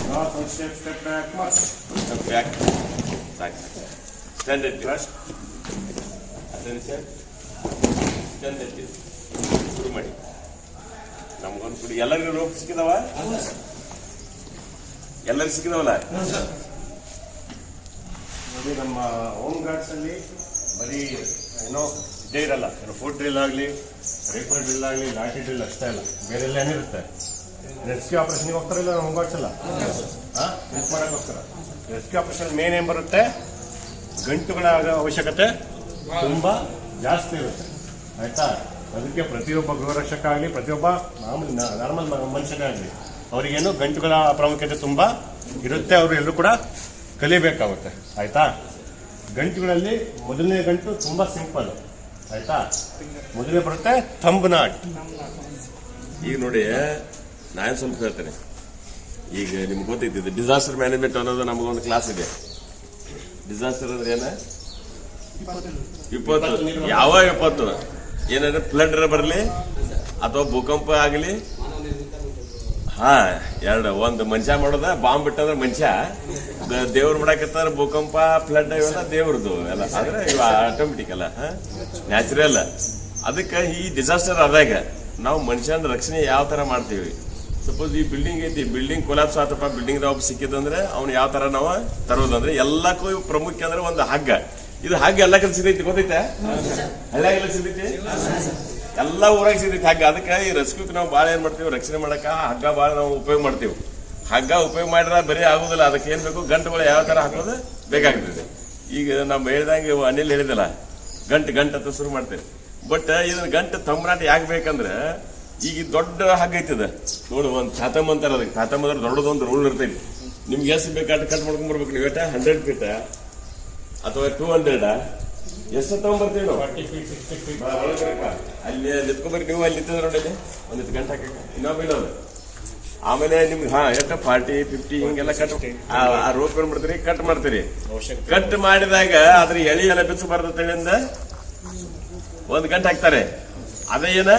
North and step back, march. Step back. Stand at first. Attention. Stand at this. ಶುರು ಮಾಡಿ. ನಮಗೊಂದು ಕುಡಿ ಎಲ್ಲರಿಗೂ ರೋಪ್ ಸಿಕ್ಕಿದವ? ಎಲ್ಲರಿಗೂ ಸಿಕ್ಕಿದವಲ್ಲ? ನೋಡಿ ನಮ್ಮ ಹೋಮ್ ಗಾರ್ಡ್ಸ್ ಅಲ್ಲಿ ಬರೀ ಏನೋ ಇದೇ ಇರಲ್ಲ, ಏನೋ ಫುಡ್ ಡ್ರಿಲ್ ಆಗಲಿ, ರೈಫಲ್ ಡ್ರಿಲ್ ಆಗಲಿ, ಲಾಠಿ ಡ್ರಿಲ್ ಅಷ್ಟೇ ಅಲ್ಲ, ಬೇರೆ ಎಲ್ಲ ಏನಿರುತ್ತೆ. ರೆಸ್ಕ್ಯೂ ಆಪರೇಷನ್ಗೆ ಹೋಗ್ತಾರಲ್ಲ ನಮ್ಮ ಹೋಮ್ ಗಾರ್ಡ್ಸ್ ಎಲ್ಲ ಹೆಲ್ಪ್ ಮಾಡೋಕ್ಕೋಸ್ಕರ. ರೆಸ್ಕ್ಯೂ ಆಪರೇಷನ್ ಮೇನ್ ಏನ್ ಬರುತ್ತೆ, ಗಂಟುಗಳ ಅವಶ್ಯಕತೆ ತುಂಬಾ ಜಾಸ್ತಿ ಇರುತ್ತೆ ಆಯ್ತಾ. ಅದಕ್ಕೆ ಪ್ರತಿಯೊಬ್ಬ ಗೃಹರಕ್ಷಕ ಆಗಲಿ, ಪ್ರತಿಯೊಬ್ಬ ಮಾಮೂಲಿ ನಾರ್ಮಲ್ ಮನುಷ್ಯನೇ ಆಗಲಿ, ಅವರಿಗೇನು ಗಂಟುಗಳ ಪ್ರಾಮುಖ್ಯತೆ ತುಂಬಾ ಇರುತ್ತೆ. ಅವರು ಎಲ್ಲರೂ ಕೂಡ ಕಲಿಬೇಕಾಗುತ್ತೆ ಆಯ್ತಾ. ಗಂಟುಗಳಲ್ಲಿ ಮೊದಲನೇ ಗಂಟು ತುಂಬಾ ಸಿಂಪಲ್ ಆಯ್ತಾ. ಮೊದಲನೇ ಬರುತ್ತೆ ಥಂಬ್ ನಾಟ್. ಈಗ ನೋಡಿ ನಾನು ಸ್ವಲ್ಪ ಹೇಳ್ತೇನೆ. ಈಗ ನಿಮ್ಗೆ ಗೊತ್ತೈತಿದೆ ಡಿಸಾಸ್ಟರ್ ಮ್ಯಾನೇಜ್ಮೆಂಟ್ ಅನ್ನೋದು ನಮಗೊಂದು ಕ್ಲಾಸ್ ಇದೆ. ಡಿಸಾಸ್ಟರ್ ಅಂದ್ರೆ ಏನ? ವಿಪತ್ತು. ಯಾವ ವಿಪತ್ತು? ಏನಂದ್ರೆ ಫ್ಲಡ್ ಬರಲಿ ಅಥವಾ ಭೂಕಂಪ ಆಗಲಿ, ಎರಡು ಒಂದು ಮನುಷ್ಯ ಮಾಡೋದ, ಬಾಂಬ್ ಬಿಟ್ಟಂದ್ರೆ ಮನುಷ್ಯ, ದೇವ್ರು ಮಾಡಕತ್ತಾರ ಭೂಕಂಪ ಫ್ಲಡ್ ಇವೆಲ್ಲ ದೇವ್ರದ್ದು ಎಲ್ಲ, ಆದ್ರೆ ಇವ ಆಟೋಮೆಟಿಕ್ ಅಲ್ಲ, ನ್ಯಾಚುರಲ್. ಅದಕ್ಕೆ ಈ ಡಿಸಾಸ್ಟರ್ ಆದಾಗ ನಾವು ಮನುಷ್ಯನ ರಕ್ಷಣೆ ಯಾವ ತರ ಮಾಡ್ತೀವಿ. ಸಪೋಸ್ ಈ ಬಿಲ್ಡಿಂಗ್ ಐತಿ, ಬಿಲ್ಡಿಂಗ್ ಕೊಲಾಪ್ಸ್ ಆತಪ್ಪ, ಬಿಲ್ಡಿಂಗ್ ದಾವ್ ಸಿಕ್ಕಿದಂದ್ರೆ ಅವ್ನು ಯಾವ ತರ ನಾವು ತರೋದಂದ್ರೆ ಎಲ್ಲಕ್ಕೂ ಪ್ರಮುಖ ಅಂದ್ರೆ ಒಂದು ಹಗ್ಗ. ಇದು ಹಗ್ಗ ಎಲ್ಲ ಕಡೆ ಸಿಗೈತಿ, ಗೊತ್ತೈತೆ? ಹಳ್ಳಿಯಾಗೆಲ್ಲ ಸಿಗೈತಿ, ಎಲ್ಲ ಊರಾಗ ಸಿಗೈತಿ ಹಗ್ಗ. ಅದಕ್ಕೆ ಈ ರೆಸ್ಕ್ಯೂಕ್ ನಾವು ಭಾಳ ಏನ್ ಮಾಡ್ತೀವಿ, ರಕ್ಷಣೆ ಮಾಡಕ ಹಗ್ಗ ಭಾಳ ನಾವು ಉಪಯೋಗ ಮಾಡ್ತೀವಿ. ಹಗ್ಗ ಉಪಯೋಗ ಮಾಡಿದ್ರೆ ಬರೀ ಆಗುದಿಲ್ಲ, ಅದಕ್ಕೆ ಏನ್ ಬೇಕು, ಗಂಟುಗಳು ಯಾವ ತರ ಹಾಕೋದು ಬೇಕಾಗ್ತದೆ. ಈಗ ನಾವು ಹೇಳ್ದಂಗೆ ಅನಿಲ್ ಹೇಳಿದಲ್ಲ, ಗಂಟು ಅಂತ ಶುರು ಮಾಡ್ತೇವೆ. ಬಟ್ ಇದನ್ನ ಗಂಟು ತಂಬರಾಟ ಯಾಕೆ ಬೇಕಂದ್ರೆ, ಈಗ ದೊಡ್ಡ ಹಗ್ಗ ಐತದ ನೋಡು, ಒಂದು ತಾತಮ್ಮ ಅಂತಾರ, ಅದಕ್ಕೆ ತಾತಮ್ಮ ಅಂದ್ರೆ ದೊಡ್ಡದೊಂದು ರೂಲ್ ಇರ್ತೈತಿ. ನಿಮ್ಗೆ ಎಷ್ಟು ಬೇಕಾಟ ಕಟ್ ಮಾಡ್ಕೊಂಡ್ ಬರ್ಬೇಕು ನೀವು. 100 ಫೀಟ್ ಅಥವಾ 200 ಎಷ್ಟು ತಗೊಂಡ್ಬರ್ತೀವಿ ನಾವು. ಅಲ್ಲಿ ನಿತ್ಕೊಂಡ್ಬರ್ರಿ ನೀವು, ಅಲ್ಲಿ ನಿಂತಿದ್ರೆ ನೋಡಿ, ಒಂದಿತ್ತು ಗಂಟೆ ಹಾಕಿ ಇನ್ನೊಬ್ಬ ಇಲ್ಲೋದು. ಆಮೇಲೆ ನಿಮ್ಗೆ ಎಷ್ಟು 40, 50 ಹಿಂಗೆಲ್ಲ ಕಟ್ ಆ ರೋಪ್ ಏನ್ಬಿಡ್ತೀರಿ, ಕಟ್ ಮಾಡ್ತೀರಿ. ಕಟ್ ಮಾಡಿದಾಗ ಅದ್ರ ಎಳಿ ಎಲ್ಲ ಬಿಚ್ಚು ಬರ್ತೇಳಿಂದ ಒಂದ್ ಗಂಟೆ ಹಾಕ್ತಾರೆ. ಅದೇ ಏನ,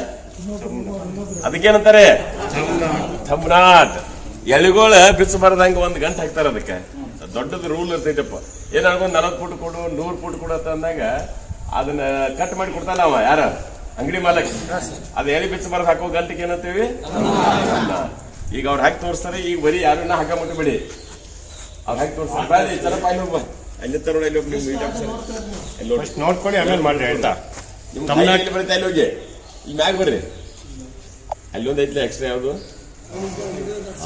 ಅದಕ್ಕೇನಂತಾರೆ ಥಂಬ್ನಾಟ್. ಎಳಿಗೋಳ ಬಿಚ್ಚು ಬರದಂಗ ಒಂದ್ ಗಂಟೆ ಹಾಕ್ತಾರೆ. ಅದಕ್ಕೆ ದೊಡ್ಡದು ರೂಲ್ ಇರ್ತೈತಪ್ಪ. ಏನಾಗ 40 ಫುಟ್ ಕೊಡು, 100 ಫುಟ್ ಕೊಡು ಅಂತ ಅಂದಾಗ ಅದನ್ನ ಕಟ್ ಮಾಡಿ ಕೊಡ್ತಾನ ಅವ, ಯಾರ ಅಂಗಡಿ ಮಾಲಕ್. ಅದ್ ಎಳಿ ಬಿಚ್ಚು ಬರದ್ ಹಾಕೋ ಗಂಟೆಗೆ ಏನಂತೀವಿ. ಈಗ ಅವ್ರು ಹಾಕಿ ತೋರಿಸ್ತಾರೆ. ಈಗ ಬರೀ ಯಾರನ್ನ ಹಾಕ ಮುಟ್ಟಬೇಡಿ, ಅವ್ರು ಹಾಕಿ ತೋರಿಸ್ತಾರೆ. ಚಲಪ್ಪ ಅಲ್ಲಿ ಹೋಗ್ಬ, ಅಲ್ಲಿ ತರೋಣ, ಅಲ್ಲಿ ಹೋಗಿ ನೋಡ್ಕೊಳ್ಳಿ, ಆಮೇಲೆ ಮಾಡ್ರಿ ಆಯ್ತಾ. ತಮಿಳ್ನಾಡಿಗೆ ಬರುತ್ತೆ, ಅಲ್ಲಿ ಹೋಗಿ ಇಲ್ಲಿ ಮ್ಯಾಗ ಬರ್ರಿ. ಅಲ್ಲಿ ಒಂದು ಐತ್ಲ ಎಕ್ಸ್ಟ್ರಾ ಯಾವುದು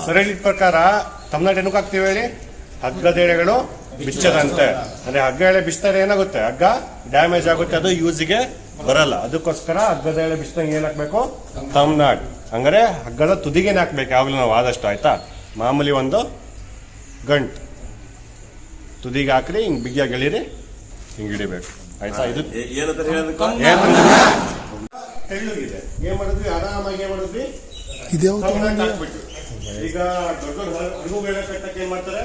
ಸರಳಿ ಪ್ರಕಾರ ತಮಿಳ್ನಾಡು ಏನಕ್ಕೆ ಹಾಕ್ತೀವಿ ಹೇಳಿ, ಹಗ್ಗದ ಎಳೆಗಳು ಬಿಚ್ಚದಂತೆ. ಅಂದ್ರೆ ಹಗ್ಗ ಎಳೆ ಬಿಚ್ತಾರೆ ಏನಾಗುತ್ತೆ, ಹಗ್ಗ ಡ್ಯಾಮೇಜ್ ಆಗುತ್ತೆ, ಅದು ಯೂಸ್ಗೆ ಬರಲ್ಲ. ಅದಕ್ಕೋಸ್ಕರ ಹಗ್ಗದ ಎಳೆ ಬಿಚ್ಚದಂಗೆ ಏನ್ ಹಾಕ್ಬೇಕು, ತಮಿಳ್ನಾಡು. ಹಂಗಾರೆ ಹಗ್ಗದ ತುದಿಗೇನೆ ಹಾಕ್ಬೇಕು ಯಾವಾಗಲೂ ನಾವು ಆದಷ್ಟು ಆಯ್ತಾ. ಮಾಮೂಲಿ ಒಂದು ಗಂಟು ತುದಿಗೆ ಹಾಕ್ರಿ, ಹಿಂಗ್ ಬಿಗಿಯಾಗಿ ಎಳೀರಿ, ಹಿಂಗ್ ಹಿಡಿಬೇಕು ಆಯ್ತಾ. ಇದು ತೆಳ್ಳಗಿದೆ, ಏನ್ ಮಾಡಿದ್ವಿ, ಆರಾಮಾಗಿ ಏನ್ ಮಾಡಿದ್ವಿ, ಹಾಕ್ಬಿಟ್ಟು. ಈಗ ದೊಡ್ಡ ಹಣ್ಣು ಬೇಳೆ ಕಟ್ಟಕ್ಕೆ ಏನ್ ಮಾಡ್ತಾರೆ,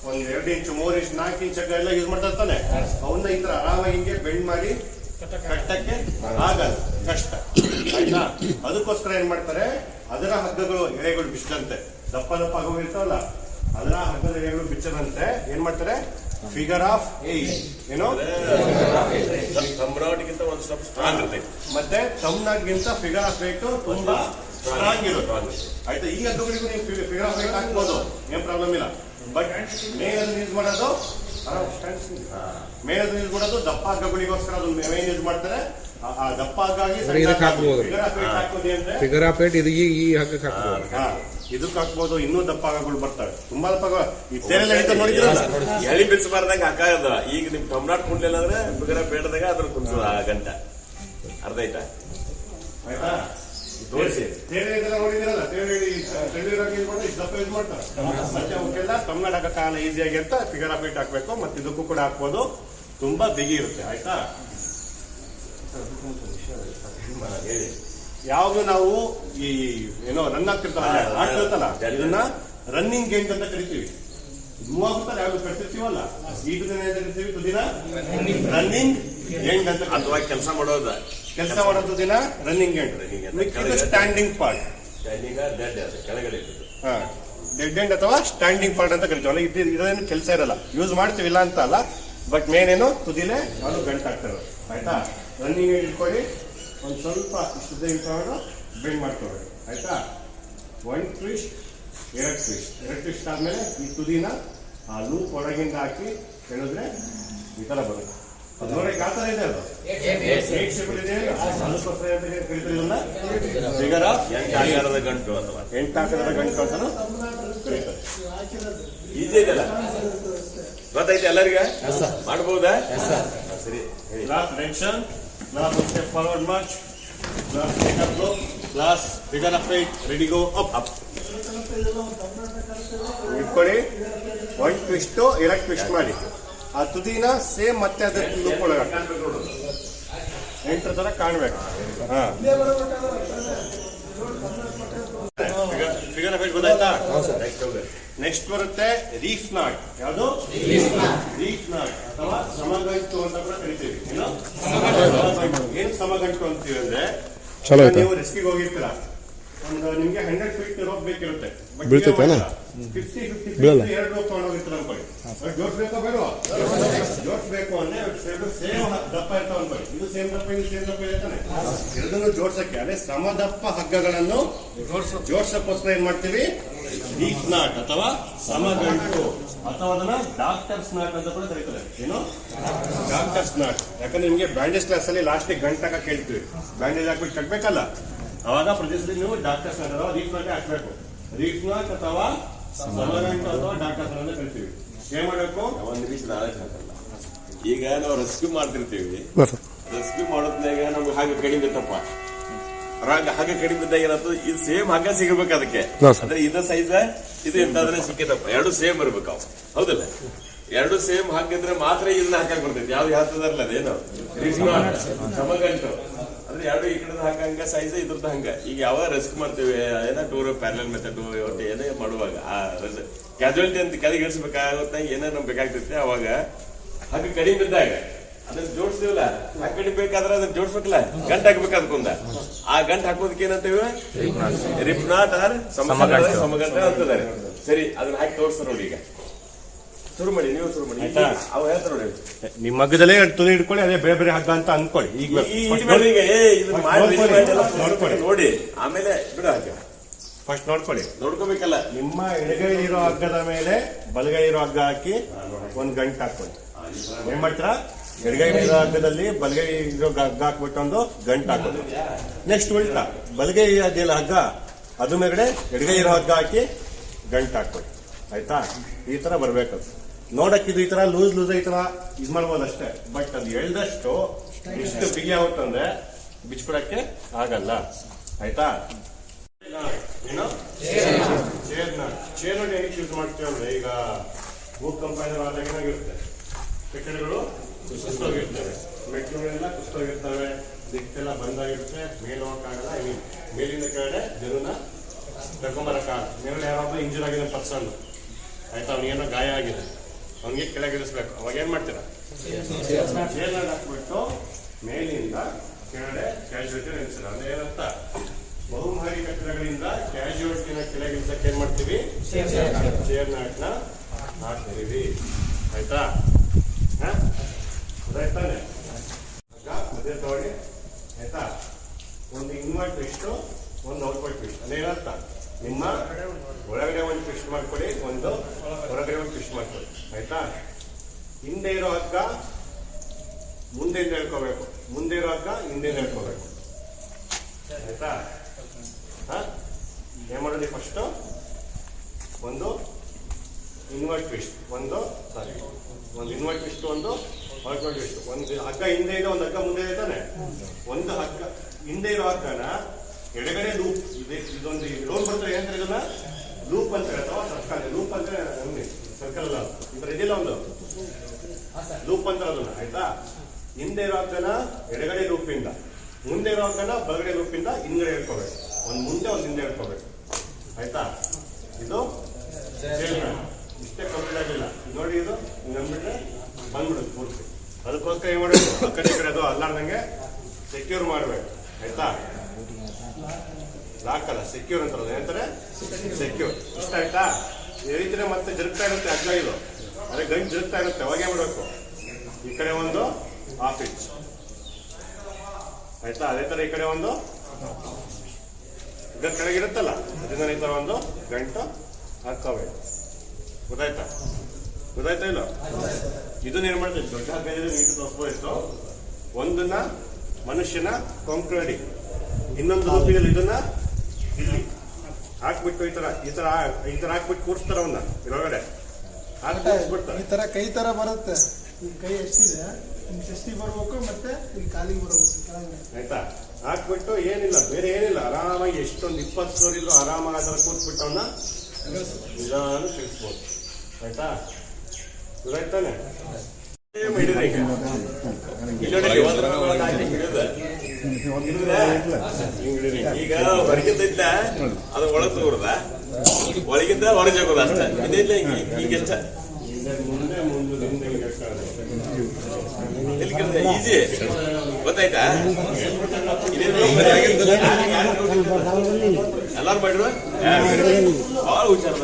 ಒಂದ್ 2 ಇಂಚು 3 ಇಂಚು 4 ಇಂಚ್ ಹಗ್ಗ ಎಲ್ಲ ಯೂಸ್ ಮಾಡ್ತಾ ಇರ್ತಾನೆ. ಅವನ್ನ ಈ ತರ ಆರಾಮಾಗಿ ಹಿಂಗೆ ಬೆಂಡ್ ಮಾಡಿ ಕಟ್ಟಕ್ಕೆ ಆಗಲ್ಲ, ಕಷ್ಟ ಆಯ್ತಾ. ಅದಕ್ಕೋಸ್ಕರ ಏನ್ ಮಾಡ್ತಾರೆ, ಅದರ ಹಗ್ಗಗಳು ಎಳೆಗಳು ಬಿಚ್ಚದಂತೆ, ದಪ್ಪ ಹಗ್ಗಗಳು ಇರ್ತಾವಲ್ಲ, ಅದರ ಹಗ್ಗದ ಎಳೆಗಳು ಬಿಚ್ಚದಂತೆ ಏನ್ ಮಾಡ್ತಾರೆ, ಫಿಗರ್ ಆಫ್ 8 ಏನೋ ತಮಿಳ್ನಾಡಿಗಿಂತ ಒಂದು ಸ್ವಲ್ಪ ಸ್ಟ್ರಾಂಗ್ ಇರ್ತೈತಿ. ಮತ್ತೆ ತಮಿಳ್ನಾಡಿಗಿಂತ ಫಿಗರ್ ಆಫ್ 8 ತುಂಬಾ ಸ್ಟ್ರಾಂಗ್ ಇರುತ್ತೆ ಆಯ್ತಾ. ಈ ಹಗ್ಗಗಳಿಗೂ ನೀವು ಫಿಗರ್ ಆಫ್ 8 ಹಾಕ್ಬೋದು, ಏನ್ ಪ್ರಾಬ್ಲಮ್ ಇಲ್ಲ. ಬಟ್ ಮೇನ್ ಯೂಸ್ ಮಾಡೋದು ದಪ್ಪ ಹಗ್ಗಗಳಿಗೋಸ್ಕರ ಅದು ಮೇನ್ ಯೂಸ್ ಮಾಡ್ತಾರೆ. ಆ ದಪ್ಪ ಹಗ್ಗಾಗಿ ಫಿಗರ್ ಆಫ್ 8 ಇದು ಈ ಹಗ್ಗಕ್ಕೆ ಇದಕ್ಕೆ ಹಾಕ್ಬೋದು. ಇನ್ನೂ ದಪ್ಪ ಹಗ್ಗಗಳು ಬರ್ತವೆ, ತುಂಬಾ ದಪ್ಪ. ಈ ತೇರೆಲ್ಲ ಹಿಡಿತ ನೋಡಿದ್ರಲ್ಲ, ಎಳಿ ಬಿಚ್ಚಬಾರ್ದಂಗ ಹಗ್ಗ ಅದ. ಈಗ ನಿಮ್ ತಮಿಳ್ನಾಡು ಕುಂಡ್ಲಿಲ್ಲ ಅಂದ್ರೆ ಫಿಗರ್ ಆಫ್ 8ದಾಗ ಅದ್ರ ಕುಂಸು ಆ ಗಂಟ ಅರ್ಧ ಆಯ್ತಾ. ನೋಡಿದಿರಲ್ಲ, ದಪ್ಪ ಯೂಸ್ ಮಾಡ್ತಾರೆ. ಮತ್ತೆ ಅವಕ್ಕೆಲ್ಲ ತಮಿಳ್ನಾಡು ಹಾಕಕ್ಕಾಗಲ್ಲ, ಈಸಿಯಾಗಿ ಅಂತ ಫಿಗರ್ ಆಫ್ 8 ಹಾಕ್ಬೇಕು. ಮತ್ತೆ ಇದಕ್ಕೂ ಕೂಡ ಹಾಕ್ಬೋದು, ತುಂಬಾ ಬಿಗಿ ಇರುತ್ತೆ ಆಯ್ತಾ. ಹೇಳಿ, ಯಾವಾಗ ನಾವು ಈ ಏನೋ ರನ್ ಆಗ್ತಿರ್ತಲ್ಲ, ಇದನ್ನ ರನ್ನಿಂಗ್ ಗೇಟ್ ಅಂತ ಕರಿತೀವಿ. ಮೂವ್ ಆಗುತ್ತಲ್ಲ, ಯಾವ್ದು ಕಟ್ತಿರ್ತೀವಲ್ಲ, ಈ ತುದಿನ ಕರಿತೀವಿ, ತುದಿನ ರನ್ನಿಂಗ್ ಎಂಡ್ ಅಂತ. ಅಥವಾ ಕೆಲಸ ಮಾಡೋದ, ಕೆಲಸ ಮಾಡೋದು ದಿನ ರನ್ನಿಂಗ್ ಎಂಡ್. ಸ್ಟ್ಯಾಂಡಿಂಗ್ ಪಾರ್ಟ್, ಕೆಳಗಡೆ ಡೆಡ್ ಎಂಡ್ ಅಥವಾ ಸ್ಟ್ಯಾಂಡಿಂಗ್ ಪಾರ್ಟ್ ಅಂತ ಕರಿತೀವಲ್ಲ, ಇದೇನು ಕೆಲಸ ಇರಲ್ಲ, ಯೂಸ್ ಮಾಡ್ತೀವಿ ಇಲ್ಲ ಅಂತ ಅಲ್ಲ, ಬಟ್ ಮೇನ್ ಏನು ತುದಿಲೇ ಅದು ಗಂಟು ಹಾಕ್ತಾರೆ. ಆಯ್ತಾ, ರನ್ನಿಂಗ್ ಇಟ್ಕೊಳ್ಳಿ, ಒಂದು ಸ್ವಲ್ಪ ಇಷ್ಟದ ಇಟ್ಕೊಂಡು ಬೆಂಡ್ ಮಾಡ್ಕೊಬೇಕು. ಆಯ್ತಾ, 1 ಟ್ವಿಸ್ಟ್ 2 ಟ್ವಿಸ್ಟ್, 2 ಟ್ವಿಸ್ಟ್ ಆದ್ಮೇಲೆ ಈ ತುದಿನ ಆ ಲೂಪ್ ಒಳಗಿಂದ ಹಾಕಿ ಹೇಳಿದ್ರೆ ಈ ತರ ಬರುತ್ತೆ. ಅದು ನೋಡಕ್ಕೆ ಆ ತರ ಇದೆ, ಅದು ಏಟ್ ಶೇಪ್ ಇದೆ. ಫಿಗರ್ ಆಫ್ 8 ಆಕಾರದ ಗಂಟು ಅಥವಾ 8 ಆಕಾರದ ಗಂಟು ಅಂತಾನು ಕರೀತಾರೆ. ಈಜಿ ಇದೆಲ್ಲ ಗೊತ್ತೈತೆ ಎಲ್ಲರಿಗ? ಮಾಡಬಹುದಾ? ಸರಿ. Class attention, class one step forward march, class take up low, class figure of 8, ready go up. ಇಟ್ಕೊಳ್ಳಿ, 1 ಟ್ವಿಸ್ಟ್ 2 ಟ್ವಿಸ್ಟ್ ಮಾಡಿ ಆ ತುದಿನ ಸೇಮ್ ಮತ್ತೆ ಅದ್ರ ಲೂಪ್ ಒಳಗೆ 8 ತರ ಕಾಣ್ಬೇಕು. ಫಿಗರ್ ಆಫ್ 8 ಗೊತ್ತಾಯ್ತಾ? ನೆಕ್ಸ್ಟ್ ಬರುತ್ತೆ ರೀಫ್ ನಾಟ್. ಯಾವುದು? ರೀಫ್ ನಾಟ್ ಅಥವಾ ಸಮಗಂಟು ಅಂತ ಕೂಡ ಕರಿತೀವಿ. ಏನು ಸಮಗಂಟು ಅಂತೀವಿ ಅಂದ್ರೆ, ನೀವು ರಿಸ್ಕಿಗೆ ಹೋಗಿರ್ತೀರ, ಒಂದು ನಿಮ್ಗೆ 100 ಫೀಟ್ ರೋಪ್ ಬೇಕಿರುತ್ತೆ, ಬಟ್ 50 2 ರೋಪ್ ತಗೊಂಡೋಗಿರ್ತೀರ ಅನ್ಕೊಳ್ಳಿ. ಜೋಡಿಸ್ಬೇಕೋ ಬೇಡವಾ? ಜೋಡಿಸ್ಬೇಕು ಅಂದ್ರೆ ಸೇಮ್ ದಪ್ಪ ಇರ್ತಾವ ಅನ್ಕೊಳ್ಳಿ. ಇದು ಸೇಮ್ ದಪ್ಪ, ಇದು ಸೇಮ್ ದಪ್ಪ ಇರ್ತಾನೆ. ಎರಡನ್ನು ಜೋಡ್ಸಕ್ಕೆ, ಅದೇ ಸಮದಪ್ಪ ಹಗ್ಗಗಳನ್ನು ಜೋಡ್ಸಕ್ಕೋಸ್ಕರ ಏನ್ ಮಾಡ್ತೀವಿ? ಲೀಫ್ ನಾಟ್ ಅಥವಾ ಸಮಗಂಟು, ಅಥವಾ ಅದನ್ನ ಡಾಕ್ಟರ್ಸ್ ನಾಟ್ ಅಂತ ಕೂಡ ಕರೀತಾರೆ. ಏನು? Doctors not. ಯಾಕಂದ್ರೆ ನಿಮ್ಗೆ ಬ್ಯಾಂಡೇಜ್ ಕ್ಲಾಸ್ ಅಲ್ಲಿ ಲಾಸ್ಟ್ ಗಂಟು ಹಾಕಕ್ ಹೇಳ್ತೀವಿ, ಬ್ಯಾಂಡೇಜ್ ಹಾಕ್ಬಿಟ್ಟು ಕಟ್ಬೇಕಲ್ಲ, ಅವಾಗ ಪ್ರದೇಶದಲ್ಲಿ ನೀವು ಡಾಕ್ಟರ್ಸ್ ನಾಟ್ ಅಥವಾ ರೀಫ್ ನಾಟ್ ಹಾಕ್ಬೇಕು. ರೀಫ್ ನಾಟ್ ಅಥವಾ ಸಮಗಂಟು ಅಥವಾ ಡಾಕ್ಟರ್ಸ್ ನಾಟ್ ಅಂತ ಕರಿತೀವಿ. ಏನ್ ಮಾಡ್ಬೇಕು? ಒಂದ್ ನಿಮಿಷ ಹಾಕಲ್ಲ. ಈಗ ನಾವು ರೆಸ್ಕ್ಯೂ ಮಾಡ್ತಿರ್ತೀವಿ, ರೆಸ್ಕ್ಯೂ ಮಾಡೋದ್ನಾಗ ನಮ್ಗೆ ಹಾಗೆ ಕಡಿಮೆ ಇತ್ತಪ್ಪ, ಹಾಗೆ ಕಡಿಮೆ ಇದ್ದಾಗ ಏನಾಯ್ತು, ಇದು ಸೇಮ್ ಹಗ್ಗ ಸಿಗಬೇಕು ಅದಕ್ಕೆ. ಅಂದ್ರೆ ಇದ ಸೈಜ್ ಇದು ಎಂತಾದ್ರೆ ಸಿಕ್ಕಿದಪ್ಪ, ಎರಡು ಸೇಮ್ ಇರ್ಬೇಕು ಅವು, ಹೌದಲ್ಲ? ಎರಡು ಸೇಮ್ ಹಾಕಿದ್ರೆ ಮಾತ್ರ ಇದನ್ನ ಹಾಕಕ್ ಬರ್ತೈತಿ. ಯಾವ್ದು ಹಾಕ್ತದಾರಲ್ಲ ಅದೇನು ಸಮಗಂಟು ಅಂದ್ರೆ ಎರಡು ಈ ಕಡೆ ಹಾಕಂಗ ಸೈಜ್ ಇದ್ರದ್ದು ಹಂಗ. ಈಗ ಯಾವಾಗ ರೆಸ್ಕ್ಯೂ ಮಾಡ್ತೀವಿ ಏನೋ ಟೂರ್ ಪ್ಯಾರಲಲ್ ಮೆಥಡ್ ಏನೇ ಮಾಡುವಾಗ ಆ ಕ್ಯಾಜುಯಾಲಿಟಿ ಅಂತ ಕೆಳಗೆ ಇಳಿಸ್ಬೇಕಾಗುತ್ತೆ, ಏನೇ ನಮ್ಗೆ ಬೇಕಾಗ್ತೈತಿ, ಅವಾಗ ಹಾಗೆ ಕಡಿಮೆ ಇದ್ದಾಗ ಅದನ್ನ ಜೋಡಿಸ್ತೀವಲ್ಲ, ಆ ಕಡಿಮೆ ಬೇಕಾದ್ರೆ ಅದನ್ನ ಜೋಡಿಸ್ಬೇಕಲ್ಲ, ಗಂಟು ಹಾಕ್ಬೇಕು ಅದಕ್ಕೊಂದ. ಆ ಗಂಟು ಹಾಕೋದಕ್ಕೆ ಏನಂತೀವಿ? ರಿಪ್ ನಾಟ್ ಆರ್ ಸಮಗಂಟ ಅಂತದಾರೆ. ಸರಿ, ಅದನ್ನ ಹಾಕಿ ತೋರಿಸ್ತಾರೆ ನೋಡಿ. ಈಗ ಶುರು ಮಾಡಿ, ನೀವು ಶುರು ಮಾಡಿ. ಅವ ಹೇಳ್ತಾರೆ ನೋಡಿ, ನಿಮ್ಮ ಹಗ್ಗದಲ್ಲೇ ತುದಿ ಹಿಡ್ಕೊಳ್ಳಿ, ಅದೇ ಬೇರೆ ಬೇರೆ ಹಗ್ಗ ಅಂತ ಅನ್ಕೊಳ್ಳಿ. ಈಗ ನೋಡಿ, ಆಮೇಲೆ ಬಿಡು ಹಾಕಿ. ಫಸ್ಟ್ ನೋಡ್ಕೊಳ್ಳಿ, ನೋಡ್ಕೋಬೇಕಲ್ಲ. ನಿಮ್ಮ ಎಡಗೈ ಇರೋ ಹಗ್ಗದ ಮೇಲೆ ಬಲಗೈ ಇರೋ ಹಗ್ಗ ಹಾಕಿ ಒಂದ್ ಗಂಟು ಹಾಕೊಳ್ಳಿ. ಏನ್ ಮಾಡ್ತೀರಾ? ಎಡಗೈ ಇರೋ ಹಗ್ಗದಲ್ಲಿ ಬಲಗೈ ಇರೋ ಹಗ್ಗ ಹಾಕ್ಬಿಟ್ಟು ಒಂದು ಗಂಟು ಹಾಕೋದು. ನೆಕ್ಸ್ಟ್ ಉಲ್ಟಾ, ಬಲಗೈ ಅದೆಲ್ಲ ಹಗ್ಗ ಅದ್ರ ಮೇಲ್ಗಡೆ ಎಡಗೈ ಇರೋ ಹಗ್ಗ ಹಾಕಿ ಗಂಟು ಹಾಕೊಳ್ಳಿ. ಆಯ್ತಾ? ಈ ತರ ಬರ್ಬೇಕು. ನೋಡಕ್ ಈ ತರ ಲೂಸ್ ಈ ತರ ಇದ್ ಮಾಡ್ಬೋದು ಅಷ್ಟೇ, ಬಟ್ ಅದು ಎಳ್ದಷ್ಟು ಇಷ್ಟು ಬಿಗಿ ಆಗುತ್ತಂದ್ರೆ ಬಿಚ್ಕೊಡಕ್ಕೆ ಆಗಲ್ಲ. ಆಯ್ತಾ? ಏನು? ಚೇರ್ ನೋಡಿ ಏನಕ್ಕೆ ಯೂಸ್ ಮಾಡ್ತೀವಿ ಅಂದ್ರೆ, ಈಗ ಭೂಕಂಪ ಆದಾಗ ಏನಾಗಿರುತ್ತೆ, ಕಟ್ಟಡಗಳು ಕುಸಿತೋಗಿರ್ತವೆ, ಮೆಟ್ಲುಗಳೆಲ್ಲ ಕುಸಿತೋಗಿರ್ತವೆ, ದಿಕ್ಕೆಲ್ಲ ಬಂದಾಗಿರುತ್ತೆ, ಮೇಲೆ ಹೋಗಕ್ಕಾಗಲ್ಲ. ಮೇಲಿಂದ ಕೆಳಗಡೆ ಜನನ ಕರ್ಕೊಂಬರಕ್ಕಾಗಲ್ಲ. ಮೇಲೆ ಯಾರಾದ್ರೂ ಇಂಜೂರ್ ಆಗಿದೆ ಪರ್ಸನ್, ಆಯ್ತಾ, ಅವ್ನಿಗೇನೋ ಗಾಯ ಆಗಿದೆ, ಅವ್ನಿಗೆ ಕೆಳಗೆ ಇಳಿಸ್ಬೇಕು. ಅವಾಗ ಏನ್ ಮಾಡ್ತೀರಾ? ಚೇರ್ನ ಹಾಕ್ಬಿಟ್ಟು ಮೇಲಿಂದ ಕೆಳಗಡೆ ಕ್ಯಾಶುಯಾಲಿಟಿ ನಿಲ್ಸಿಲ್ಲ. ಅಂದ್ರೆ ಏನಂತ, ಬಹುಮಹಡಿ ಕಟ್ಟಡಗಳಿಂದ ಕ್ಯಾಶುಯಾಲಿಟಿನ ಕೆಳಗೆ ಇಳಿಸಕ್ಕೆ ಏನ್ ಮಾಡ್ತೀವಿ? ಚೇರ್ ನಾಟ್ನ ಹಾಕ್ತೀವಿ. ಆಯ್ತಾ? ಅದಾಯ್ತಾನೆ? ಅದೇ ತಗೊಳ್ಳಿ. ಆಯ್ತಾ? ಒಂದು ಇನ್ವರ್ಟ್ ಟ್ವಿಸ್ಟ್, ಒಂದು ಔಟ್ವರ್ಟ್ ಟ್ವಿಸ್ಟ್. ಅದೇನರ್ಥ, ನಿಮ್ಮ ಒಳಗಡೆ ಒಂದು ಟ್ವಿಸ್ಟ್ ಮಾಡ್ಕೊಳ್ಳಿ, ಒಂದು ಹೊರಗಡೆ ಒಂದು ಟ್ವಿಸ್ಟ್ ಮಾಡ್ಕೊಳ್ಳಿ. ಆಯ್ತಾ? ಹಿಂದೆ ಇರೋ ಹಗ್ಗ ಮುಂದೆಯಿಂದ ಹೇಳ್ಕೋಬೇಕು, ಮುಂದೆ ಇರೋ ಹಗ್ಗ ಹಿಂದೆಯಿಂದ ಹೇಳ್ಕೋಬೇಕು. ಆಯ್ತಾ? ಏನ್ ಮಾಡೋದು? ಫಸ್ಟ್ ಒಂದು ಇನ್ವರ್ಟ್ ಟ್ವಿಸ್ಟ್, ಒಂದು ಇನ್ವರ್ಟ್ ಟ್ವಿಸ್ಟ್, ಒಂದು ಔಟ್ವರ್ಟ್ ಟ್ವಿಸ್ಟ್. ಒಂದು ಹಗ್ಗ ಹಿಂದೆ ಇದೆ, ಒಂದು ಹಗ್ಗ ಮುಂದೆ ಇದ್ದಾನೆ. ಒಂದು ಹಗ್ಗ ಹಿಂದೆ ಇರೋ ಹಗ್ಗನ ಎಡಗಡೆ ಲೂಪ್ ಇದೆ, ಇದೊಂದು ಲೋನ್ ಬರ್ತಾರೆ. ಏನಂತಾರೆ ಇದನ್ನ? ಲೂಪ್ ಅಂತ ಹೇಳ್ತಾವ, ಸರ್ಕಲ್. ಲೂಪ್ ಅಂದ್ರೆ ಸರ್ಕಲ್ ಅಲ್ಲ, ಇದ್ರ ಇದಿಲ್ಲ, ಒಂದು ಲೂಪ್ ಅಂತ ಅದನ್ನ. ಆಯ್ತಾ? ಹಿಂದೆ ಇರೋ ಹಗ್ಗನ ಎಡಗಡೆ ಲೂಪಿಂದ, ಮುಂದೆ ಇರೋ ಹಗ್ಗನ ಬಲಗಡೆ ಲೂಪಿಂದ ಹಿಂದ್ಗಡೆ ಹೇಳ್ಕೋಬೇಕು. ಒಂದ್ ಮುಂದೆ ಒಂದು ಹಿಂದೆ ಹೇಳ್ಕೋಬೇಕು. ಆಯ್ತಾ? ಇದು ಇಷ್ಟೇ ಕಂಪ್ಲೀಟ್ ಆಗಿಲ್ಲ ನೋಡಿ. ಇದು ನಂಬಿಟ್ರೆ ಬಂದ್ಬಿಡುತ್ತೆ ಪೂರ್ತಿ. ಅದಕ್ಕೋಸ್ಕರ ಏನ್ ಮಾಡಬೇಕು? ಆ ಕಡೆ ಈ ಕಡೆ ಅದು ಅಲ್ಲಾರ್ದಂಗೆ ಸೆಕ್ಯೂರ್ ಮಾಡ್ಬೇಕು. ಆಯ್ತಾ? ಲಾಕ್ ಅಲ್ಲ, ಸೆಕ್ಯೂರ್ ಅಂತಾರೆ. ಏನಂತಾರೆ? ಸೆಕ್ಯೂರ್. ಇಷ್ಟ ಆಯ್ತಾ? ಈ ರೀತಿನೇ ಮತ್ತೆ ಜರುಗ್ತಾ ಇರುತ್ತೆ ಅಗ್ಲ ಇದು, ಅದೇ ಗಂಟು ಜರುಗ್ತಾ ಇರುತ್ತೆ. ಅವಾಗೇ ಮಾಡಬೇಕು, ಈ ಕಡೆ ಒಂದು ಹಾಫ್ ಇಂಚ್ ಆಯ್ತಾ. ಅದೇ ತರ ಈ ಕಡೆ ಒಂದು ಈಗ ಕೆಳಗಿರುತ್ತಲ್ಲ, ಅದರಿಂದ ಈ ತರ ಒಂದು ಗಂಟು ಹಾಕೋಬೇಕು. ಗೊತ್ತಾಯ್ತಾ? ಗೊತ್ತಾಯ್ತಾ ಇಲ್ಲ? ಇದನ್ನ ಏನ್ ಮಾಡ್ತೀವಿ, ದೊಡ್ಡ ಹಗ್ಗ ನೀರು ತೋರಿಸ್ಬೋದಿತ್ತು. ಒಂದನ್ನ ಮನುಷ್ಯನ ಕೊಂಕಣಿ, ಇನ್ನೊಂದು ರೂಪದಲ್ಲಿ ಇದನ್ನ ಇಲ್ಲಿ ಹಾಕ್ಬಿಟ್ಟು ಈ ತರ ಹಾಕ್ಬಿಟ್ಟು ಕೂರಿಸ್ತಾರ ಅವನ್ನ ಇರೊಳಗಡೆ ಈ ತರ ಕೈ ತರ ಬರುತ್ತೆ. ಈ ಕೈ ಎಷ್ಟಿದೆ ಚೆಸ್ಟಿಗೆ ಬರ್ಬೇಕು, ಮತ್ತೆ ಇಲ್ಲಿ ಕಾಲಿಗೆ ಬರಬೇಕು ಕೆಳಗಡೆ. ಆಯ್ತಾ? ಹಾಕ್ಬಿಟ್ಟು ಏನಿಲ್ಲ, ಬೇರೆ ಏನಿಲ್ಲ, ಆರಾಮಾಗಿ ಎಷ್ಟೊಂದು 20 ಫ್ಲೋರ್ ಇದ್ರು ಆರಾಮಾಗಿ ಅದರ ಕೂತ್ಬಿಟ್ಟು ಅವನ್ನ ನಿಧಾನ ತಿಳಿಸ್ಬೋದು. ಆಯ್ತಾ? ಗೊತ್ತಾಯ್ತಾನೆ? ಈಗ ಹೊರಗಿದ್ದ ಅದು ಒಳಗ್ ತಗೋದ, ಒಳಗಿಂದ ಹೊರಗೆ ಹೋಗೋದು ಅಷ್ಟ. ಇದಿಲ್ಲ ಹಿಂಗೆಷ್ಟ ಈಜಿ. ಗೊತ್ತಾಯ್ತಾ? ಎಲ್ಲಾರು ಮಾಡಿರುವ ಭಾಳ ಹುಷಾರದ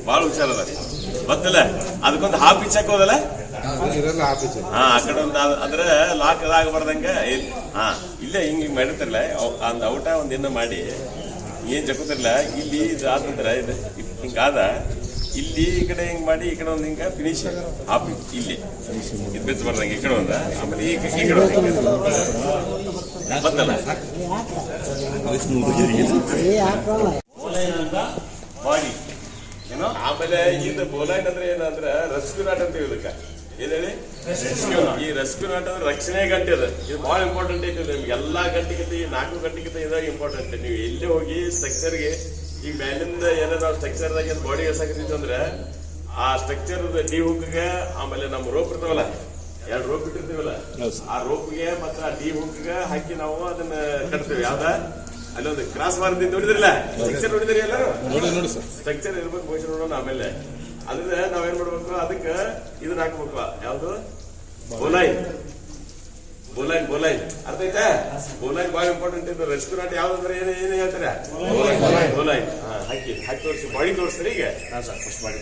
ಭಾಳ ಹುಷಾರದ ಗೊತ್ತಿಲ್ಲ. ಅದಕ್ಕೊಂದು ಹಾಫ್ ಇಂಚ್ ಹಾಕೋದಲ್ಲ, ಹಾ ಆ ಕಡೆ ಒಂದು ಅಂದ್ರೆ ಲಾಕ್ ಆಗಬಾರ್ದಂಗ. ಹಾ ಇಲ್ಲೇ ಹಿಂಗ್ ಮಾಡಿರ್ತಿರ್ಲ ಅಂದ್ ಔಟ ಒಂದ್ ಏನ ಮಾಡಿ ಏನ್ ಜಕೋತಿರ್ಲ, ಇಲ್ಲಿ ಇದು ಆದಂದ್ರ ಇದು ಹಿಂಗಾದ, ಇಲ್ಲಿ ಈ ಕಡೆ ಹಿಂಗ್ ಮಾಡಿ ಈ ಕಡೆ ಒಂದ್ ಹಿಂಗ ಫಿನಿಶ್ ಹಾಫ್ ಇಲ್ಲಿ ಇದು ಬೆಚ್ಚಬಾರ್ದಂಗ ಈ ಕಡೆ ಒಂದ, ಆಮೇಲೆ ಈ ಕಡೆ ಬಂದಲ್ಲ ಬಾಡಿ ಏನೋ. ಆಮೇಲೆ ಇದು ಬೋಲೈನ್ ಅಂದ್ರೆ ಏನಂದ್ರ ರೆಸ್ಕ್ಯೂ ನಾಟ್ ಅಂತ ಇದಕ್ಕ ಏನ್ ಹೇಳಿ, ಈ ರೆಸ್ಕ್ಯೂ ನಾಟ್ ಅಂದ್ರೆ ರಕ್ಷಣೆ ಗಂಟೆ ಅದ. ಇದು ಬಹಳ ಇಂಪಾರ್ಟೆಂಟ್ ಐತಿ ನಿಮ್ಗೆ. ಎಲ್ಲಾ ಗಂಟೆಗಿಂತ ಈ 4 ಗಂಟೆಗಿಂತ ಇದಾಗ ಇಂಪಾರ್ಟೆಂಟ್. ನೀವು ಎಲ್ಲಿ ಹೋಗಿ ಸ್ಟ್ರಕ್ಚರ್ಗೆ ಈಗ ಮ್ಯಾಲಿಂದ ಏನಾದ್ರು ನಾವು ಸ್ಟ್ರಕ್ಚರ್ದಾಗ ಬಾಡಿ ಎಸಾಕತ್ತಿತ್ತು ಅಂದ್ರೆ ಆ ಸ್ಟ್ರಕ್ಚರ್ ಡಿ ಹುಕ್ಗೆ, ಆಮೇಲೆ ನಮ್ಮ ರೋಪ್ ಇರ್ತಾವಲ್ಲ, 2 ರೋಪ್ ಇಟ್ಟಿರ್ತೀವಲ್ಲ, ಆ ರೋಪ್ಗೆ ಮತ್ತೆ ಆ ಡಿ ಹುಕ್ಗೆ ಹಾಕಿ ನಾವು ಅದನ್ನ ಕಟ್ತೇವೆ. ಯಾವ್ದ ಅಲ್ಲೊಂದು ಕ್ರಾಸ್ ಮಾರ್ಕ್ ನೋಡಿದ್ರಲ್ಲ, ಸ್ಟ್ರಕ್ಚರ್ ನೋಡಿದ್ರಿ ಎಲ್ಲರೂ? ನೋಡಿ ಸರ್, ಸ್ಟ್ರಕ್ಚರ್ ಇರ್ಬೇಕು ಬಹುಶಃ ನೋಡೋಣ. ಆಮೇಲೆ ಅದ್ರ ನಾವೇನ್ ಮಾಡ್ಬೇಕು, ಅದಕ್ಕೆ ಇದನ್ನ ಹಾಕ್ಬೇಕು. ಯಾವ್ದು ಬೋಲೈನ್, ಬೋಲೈನ್ ಬೋಲೈನ್ ಅರ್ಥ ಐತಾ? ಬೋಲೈನ್ ಬಹಳ ಇಂಪಾರ್ಟೆಂಟ್ ಇದೆ. ರೆಸ್ಕ್ಯೂ ನಾಟ್ ಯಾವ್ದಂದ್ರೆ ಏನ್ ಹೇಳ್ತಾರೆ, ಬೋಲೈನ್ ಹಾಕಿ ತೋರಿಸಿ. ಬಾಡಿ ತೋರಿಸ್ತಾರೆ ಈಗ ಬಾಡಿ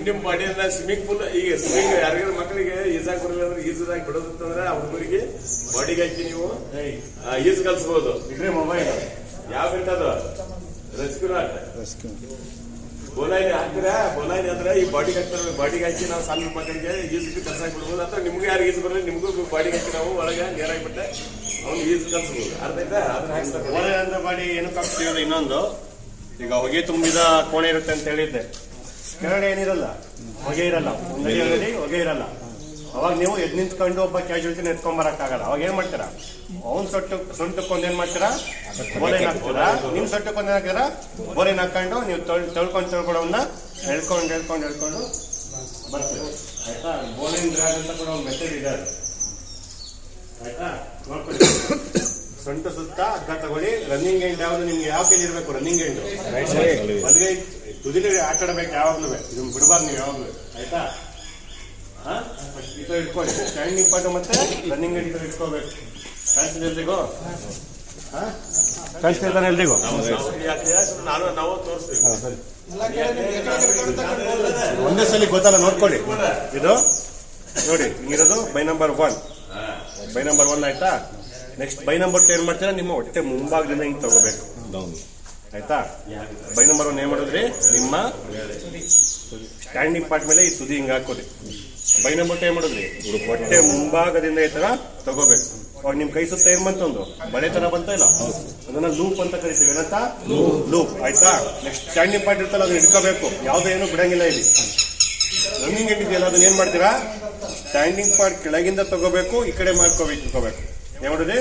ನಿಮ್ ಬಾಡಿಯನ್ನ ಸ್ವಿಮ್ಮಿಂಗ್ ಪೂಲ್. ಈಗ ಸ್ವಿಮ್ಮಿಂಗ್ ಯಾರಿಗಾರ ಮಕ್ಕಳಿಗೆ ಈಜಾಕ್ ಬರಲ್ಲ ಅಂದ್ರೆ ಈಜಾಗಿ ಬಿಡೋದಂತಂದ್ರೆ ಆ ಹುಡುಗರಿಗೆ ಬಾಡಿಗೆ ಹಾಕಿ ನೀವು ಈಜ್ ಕಲ್ಸ್ಬೋದು. ಇದ್ರೆ ಮೊಬೈಲ್ ಯಾವ ಬಿಟ್ಟದು ರೆಸ್ಕ್ಯೂ ನಾಟ್. ಬೋಲೈನ್ ಹಾಕ್ತೀರಾ, ಬೋಲೈನ್ ಅಂದ್ರೆ ಈ ಬಾಡಿಗೆ ಹಾಕ್ತಾರೆ. ಬಾಡಿಗೆ ಹಾಕಿ ನಾವು ಸಣ್ಣ ಮಕ್ಕಳಿಗೆ ಈಜ್ ಕಲ್ಸಾಕ್ ಬಿಡ್ಬೋದು. ಅಥವಾ ನಿಮ್ಗೆ ಯಾರಿಗೆ ಈಜ್ ಬರಲಿ ನಿಮ್ಗೂ ಬಾಡಿಗೆ ಹಾಕಿ ನಾವು ಒಳಗೆ ನೇರಾಗ್ಬಿಟ್ಟೆ ಅವ್ನು ಈಜ್ ಕಲ್ಸ್ಬೋದು. ಅರ್ಥ ಆಯ್ತಾ? ಅದನ್ನ ಹಾಕ್ತಾರೆ. ಬೋಲೈನ್ ಅಂದ್ರೆ ಬಾಡಿ ಏನಕ್ಕೆ ಹಾಕ್ತೀವಿ. ಇನ್ನೊಂದು ಈಗ ಹೊಗೆ ತುಂಬಿದ ಕೋಣೆ ಇರುತ್ತೆ ಅಂತ ಹೇಳಿದ್ದೆ, ಕೆಳಗಡೆ ಏನಿರಲ್ಲ, ಹೊಗೆ ಇರಲ್ಲ, ಒಂದಡಿ ಹೊಗೆ ಇರಲ್ಲ. ಅವಾಗ ನೀವು ಎದ್ ನಿಂತ್ಕೊಂಡು ಒಬ್ಬ ಕ್ಯಾಶುಯಾಲಿಟಿನ ಎತ್ಕೊಂಡ್ಬರಕ್ಕಾಗಲ್ಲ. ಅವಾಗ ಏನ್ ಮಾಡ್ತೀರಾ, ಅವ್ನ್ ಸೊಂಟಕ್ಕೊಂದ್ ಏನ್ ಮಾಡ್ತೀರಾ, ಬೋಲೈನ್ ಹಾಕ್ತೀರಾ. ನಿಮ್ ಸೊಂಟಕ್ಕೊಂದ್ ಏನ್ ಹಾಕಿದ್ರ ಬೋಲೈನ್ ಹಾಕೊಂಡು ನೀವು ತೊಳ್ಕೊಂಡವನ್ನ ಹೇಳ್ಕೊಂಡು ಬರ್ತೀವಿ. ಆಯ್ತಾ? ಬೋಲೈನ್ ಡ್ರಾಗ್ ಅಂತ ಕೂಡ ಒಂದು ಮೆಥಡ್ ಇದೆ. ಆಯ್ತಾ? ನೋಡ್ಕೊಳ್ಳಿ. ಸೊಂಟ ಸುತ್ತ ಹಗ್ಗ ತಗೊಳ್ಳಿ. ರನ್ನಿಂಗ್ ಎಂಡ್ ಯಾವ್ದು ನಿಮ್ಗೆ ಯಾವ ಕೈಲಿ ಇರ್ಬೇಕು, ರನ್ನಿಂಗ್ ಎಂಡ್ ಬದಿಗೆ ತುದಿಲಿ ಆಟಾಡಬೇಕು ಯಾವಾಗ್ಲೂ. ಇದನ್ನ ಬಿಡಬಾರ್ದು ನೀವು ಯಾವಾಗ್ಲೂ. ಆಯ್ತಾ? ಈ ತರ ಇಟ್ಕೊಳ್ಳಿ. ಸ್ಟ್ಯಾಂಡಿಂಗ್ ಪಾರ್ಟ್ ಮತ್ತೆ ರನ್ನಿಂಗ್ ಎಂಡ್ ಇಟ್ಕೋಬೇಕು. ಕಾಣಿಸ್ತಿದೆ ಎಲ್ರಿಗೂ? ಕಾಣಿಸ್ತಿದ್ದಾನೆ ಎಲ್ರಿಗೂ? ನಾವು ತೋರಿಸ್ತೀವಿ. ಒಂದೇ ಸಲ ಗೊತ್ತಲ್ಲ, ನೋಡ್ಕೊಳ್ಳಿ. ಇದು ನೋಡಿ ಇರೋದು ಬೈ ನಂಬರ್ 1. ಬೈ ನಂಬರ್ 1 ಆಯ್ತಾ? ನೆಕ್ಸ್ಟ್ ಬೈ ನಂಬರ್ 2 ಏನ್ ಮಾಡ್ತೀರಾ, ನಿಮ್ಮ ಹೊಟ್ಟೆ ಮುಂಭಾಗದಿಂದ ಹಿಂಗ್ ತಗೋಬೇಕು. ಆಯ್ತಾ? ಬೈ ನಂಬರ್ 1 ಏನ್ ಮಾಡಿದ್ರಿ, ನಿಮ್ಮ ಸ್ಟ್ಯಾಂಡಿಂಗ್ ಪಾರ್ಟ್ ಮೇಲೆ ಈ ತುದಿ ಹಿಂಗ್ ಹಾಕೋರಿ. ಬೈ ನಂಬರ್ 2 ಏನ್ ಮಾಡಿದ್ರಿ, ಹೊಟ್ಟೆ ಮುಂಭಾಗದಿಂದ ಈ ತರ ತಗೋಬೇಕು. ಅವಾಗ ನಿಮ್ ಕೈ ಸುತ್ತ ಏನ್ ಬಂತೊಂದು ಬಳೆ ತರ ಬಂತ ಇಲ್ಲ, ಅದನ್ನ ಲೂಪ್ ಅಂತ ಕರಿತೀವಿ. ಏನಂತ? ಲೂಪ್. ಆಯ್ತಾ? ನೆಕ್ಸ್ಟ್ ಸ್ಟ್ಯಾಂಡಿಂಗ್ ಪಾರ್ಟ್ ಇರ್ತಲ್ಲ, ಅದನ್ನ ಹಿಡ್ಕೋಬೇಕು. ಯಾವ್ದು ಏನು ಬಿಡಂಗಿಲ್ಲ ಇಲ್ಲಿ. ರನ್ನಿಂಗ್ ಇಟ್ಟಿದೆಯಲ್ಲ, ಅದನ್ನ ಏನ್ ಮಾಡ್ತೀರಾ, ಸ್ಟ್ಯಾಂಡಿಂಗ್ ಪಾರ್ಟ್ ಕೆಳಗಿಂದ ತಗೋಬೇಕು, ಈ ಕಡೆ ಇಟ್ಕೋಬೇಕು. ಏನ್ ಮಾಡಿದ್ರಿ,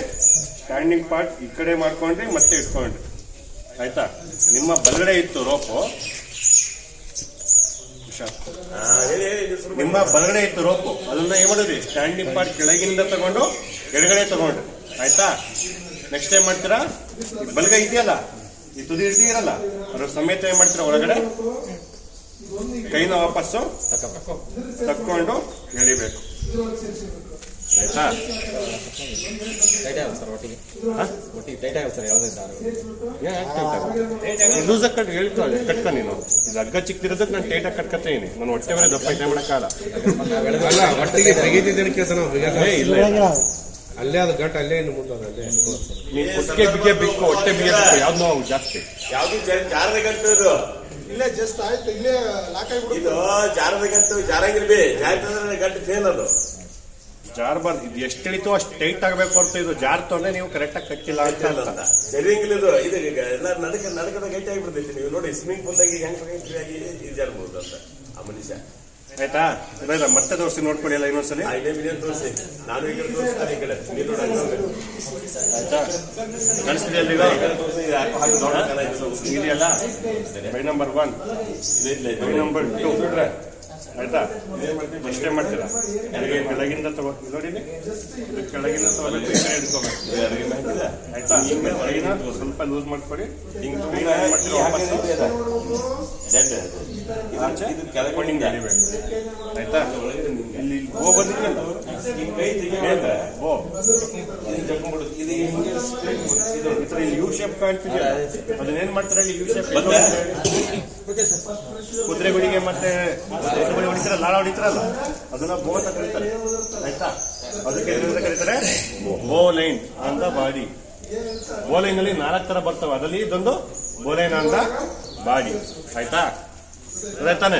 ಸ್ಟ್ಯಾಂಡಿಂಗ್ ಪಾರ್ಟ್ ಈ ಕಡೆ ಮಾಡ್ಕೊಂಡ್ರಿ, ಮತ್ತೆ ಇಟ್ಕೊಂಡ್ರಿ. ಆಯ್ತಾ? ನಿಮ್ಮ ಬಲಗಡೆ ಇತ್ತು ರೋಪು, ನಿಮ್ಮ ಬಲಗಡೆ ಇತ್ತು ರೋಪು, ಅದನ್ನ ಏನ್ ಮಾಡಿದ್ರಿ, ಸ್ಟ್ಯಾಂಡಿಂಗ್ ಪಾರ್ಟ್ ಕೆಳಗಿನಿಂದ ತಗೊಂಡು ಎಡಗಡೆ ತಗೊಂಡ್ರಿ. ಆಯ್ತಾ? ನೆಕ್ಸ್ಟ್ ಏನ್ ಮಾಡ್ತೀರಾ, ಬಲಗೈ ಇದೆಯಲ್ಲ, ಈ ತುದಿ ಇರಲ್ಲ, ಅದ್ರ ಸಮೇತ ಏನ್ ಮಾಡ್ತೀರಾ, ಒಳಗಡೆ ಕೈನ ವಾಪಸ್ಸು ತಕ್ಕೊಂಡು ಎಳಿಬೇಕು. ಆಯ್ತಾ? ಟೈಟ್ ಆಗುತ್ತೆ ಸರ್ ಒಟ್ಟಿಗೆ ಹಾ? ಒಟ್ಟಿಗೆ ಟೈಟ್ ಆಗುತ್ತೆ ಸರ್ ಯಾವುದಿದ್ದಾರೆ ಲೂಸ್ ಕಟ್ ಹೇಳ್ತಾಳೆ ಕಟ್ಕ ನೀನು ಇದು ಹಗ್ಗ ಚಿಕ್ತಿರೋದಕ್ಕೆ ನಾನು ಟೈಟಾಗಿ ಕಟ್ಕತ್ತೀನಿ ನಾನು ಹೊಟ್ಟೆ ಬರೀ ದಪ್ಪ ಐತೆ ಮಾಡಕ್ಕಾಗಲ್ಲ. ಅಲ್ಲ ಒಟ್ಟಿಗೆ ತೆಗೆದಿದ್ದೇನೆ ಕೆಲಸ ನಾವು ಇಲ್ಲ ಅಲ್ಲೇ ಅದು ಗಂಟು ಅಲ್ಲೇ ಇನ್ನು ಮುಂದೆ ಅಲ್ಲೇ ನೀನು ಕುತ್ತಿಗೆ ಬಿಗ್ಗೆ ಬಿಕ್ಕು ಹೊಟ್ಟೆ ಬಿಗ್ಗೆ ಬಿಕ್ಕು ಯಾವ್ದು ನೋವು ಜಾಸ್ತಿ. ಯಾವ್ದು ಜಾರದ ಗಂಟು ಇದು ಇಲ್ಲೇ ಜಸ್ಟ್ ಆಯ್ತು, ಇಲ್ಲೇ ಲಾಕ್ ಇದು ಆಗಿಬಿಡುತ್ತೆ. ಜಾರದ ಗಂಟು ಜಾರಂಗಿಲ್ಲ ಬಿ ಜಾಯ್ತಂದ್ರೆ ಗಂಟು ಫೇಲ್ ಅದು ಜಾರಬಾರ್ದು. ಇದು ಎಷ್ಟು ಇಳಿತು ಅಷ್ಟು ಟೈಟ್ ಆಗಬೇಕು ಅಂತ ಇದು ಜಾರ್ತು ಅಂದ್ರೆ ನೀವು ಕರೆಕ್ಟಾಗಿ ಕಟ್ಟಿಲ್ಲ ಅಂತ ಅರ್ಥ. ಸರಿಯಂಗಿಲ್ಲ ಇದು ಈಗ ಎಲ್ಲ ನಡಕದ ಗಂಟೆ ಆಗಿಬಿಡ್ತೈತಿ. ನೀವು ನೋಡಿ ಸ್ವಿಮ್ಮಿಂಗ್ ಪೂಲ್ದಾಗ ಹೆಂಗ್ ಆಗಿ ಈಜಾಡ್ಬೋದು ಅಂತ ಆ ಮನುಷ್ಯ. ಆಯ್ತಾ? ಇಲ್ಲ ಮತ್ತೆ ತೋರಿಸಿ ನೋಡ್ಕೊಡಿ ಎಲ್ಲ ಇನ್ನೊಂದ್ಸಲಿ. ಇನ್ನೇನು ತೋರಿಸಿ ನಾನು ಈಗ ತೋರಿಸ್ತಾರೆ ಈ ಕಡೆ ನೀರು ಆಯ್ತಾ? ಕಾಣಿಸ್ತಿದೆಯಲ್ಲ ಈಗ ಇದೆಯಲ್ಲ ಬೈ ನಂಬರ್ 1 ಬೈ ನಂಬರ್ 2 ಆಯ್ತಾ? ಅಷ್ಟೇ ಮಾಡ್ತೀರಾ. ಕೆಳಗಿಂದ ತಗೋ ನೋಡಿ, ಕೆಳಗಿಂದ ತಗೋಬೇಕು, ಈ ಕಡೆ ಹಿಡ್ಕೋಬೇಕು ಆಯ್ತಾ? ಕೈನ ಸ್ವಲ್ಪ ಲೂಸ್ ಮಾಡ್ಕೊಡಿ. ಆಯ್ತಾ? ಇಲ್ಲಿ ಗೋ ಬಂದಿದೆಯಲ್ಲ ಗೋ ಈ ಥರ ಯು ಶೇಪ್ ಕಾಣ್ತಿದೆಯಲ್ಲ ಅದನ್ನೇನ್ ಮಾಡ್ತಾರೆ ಹೇಳಿ? ಯು ಶೇಪ್ ಕುದುರೆಗಳಿಗೆ ಮತ್ತೆ ಹೊಡಿತಾರೆ, ಲಾಳ ಹೊಡಿತಾರಲ್ಲ ಅದನ್ನ ಬೋ ಅಂತ ಕರೀತಾರೆ. ಆಯ್ತಾ? ಅದಕ್ಕೆ ಏನಂತ ಕರೀತಾರೆ? ಬೋ ಲೈನ್ ಅಂತ ಬಾಡಿ. ಬೋ ಲೈನ್ ಅಲ್ಲಿ 4 ತರ ಬರ್ತವೆ, ಅದರಲ್ಲಿ ಇದೊಂದು ಬೋ ಲೈನ್ ಅಂತ ಬಾಡಿ. ಆಯ್ತಾ? ಅದೇ ತಾನೆ?